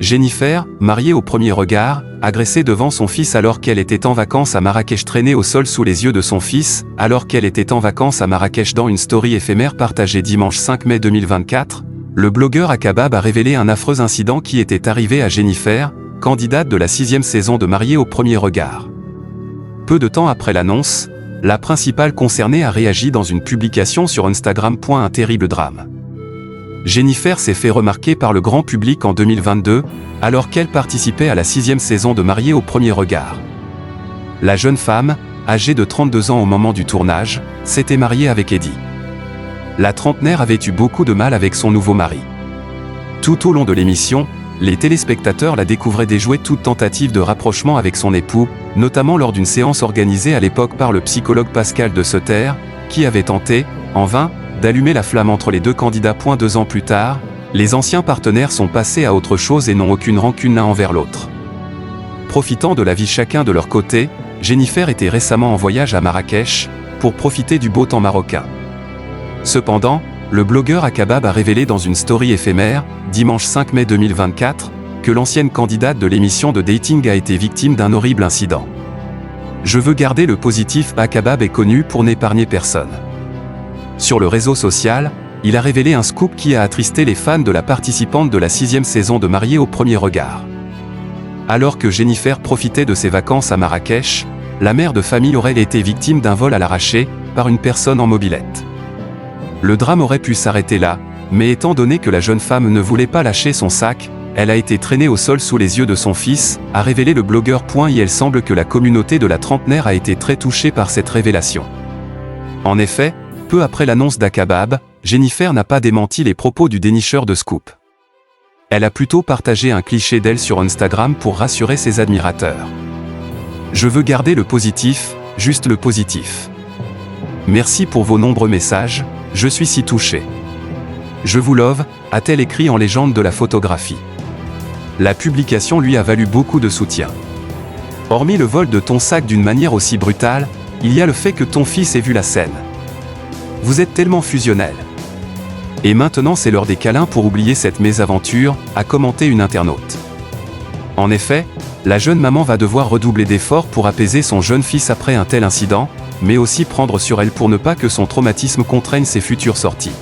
Jennifer, mariée au premier regard, agressée devant son fils alors qu'elle était en vacances à Marrakech, traînée au sol sous les yeux de son fils, alors qu'elle était en vacances à Marrakech. Dans une story éphémère partagée dimanche 5 mai 2024, le blogueur Akabab a révélé un affreux incident qui était arrivé à Jennifer, candidate de la 6e saison de Mariée au premier regard. Peu de temps après l'annonce, la principale concernée a réagi dans une publication sur Instagram. Un terrible drame. Jennifer s'est fait remarquer par le grand public en 2022, alors qu'elle participait à la 6e saison de Mariée au premier regard. La jeune femme, âgée de 32 ans au moment du tournage, s'était mariée avec Eddie. La trentenaire avait eu beaucoup de mal avec son nouveau mari. Tout au long de l'émission, les téléspectateurs la découvraient déjouer toute tentative de rapprochement avec son époux, notamment lors d'une séance organisée à l'époque par le psychologue Pascal de Sauterre, qui avait tenté, en vain, d'allumer la flamme entre les deux candidats. 2 ans plus tard, les anciens partenaires sont passés à autre chose et n'ont aucune rancune l'un envers l'autre. Profitant de la vie chacun de leur côté, Jennifer était récemment en voyage à Marrakech, pour profiter du beau temps marocain. Cependant, le blogueur Akabab a révélé dans une story éphémère, dimanche 5 mai 2024, que l'ancienne candidate de l'émission de dating a été victime d'un horrible incident. Je veux garder le positif. Akabab est connu pour n'épargner personne. Sur le réseau social, il a révélé un scoop qui a attristé les fans de la participante de la 6e saison de Mariée au premier regard. Alors que Jennifer profitait de ses vacances à Marrakech, la mère de famille aurait été victime d'un vol à l'arraché, par une personne en mobilette. Le drame aurait pu s'arrêter là, mais étant donné que la jeune femme ne voulait pas lâcher son sac, elle a été traînée au sol sous les yeux de son fils, a révélé le blogueur. Il semble que la communauté de la trentenaire a été très touchée par cette révélation. En effet, peu après l'annonce d'Akabab, Jennifer n'a pas démenti les propos du dénicheur de scoop. Elle a plutôt partagé un cliché d'elle sur Instagram pour rassurer ses admirateurs. Je veux garder le positif, juste le positif. Merci pour vos nombreux messages, je suis si touchée. Je vous love, a-t-elle écrit en légende de la photographie. La publication lui a valu beaucoup de soutien. Hormis le vol de ton sac d'une manière aussi brutale, il y a le fait que ton fils ait vu la scène. Vous êtes tellement fusionnel. Et maintenant c'est l'heure des câlins pour oublier cette mésaventure, a commenté une internaute. En effet, la jeune maman va devoir redoubler d'efforts pour apaiser son jeune fils après un tel incident, mais aussi prendre sur elle pour ne pas que son traumatisme contraigne ses futures sorties.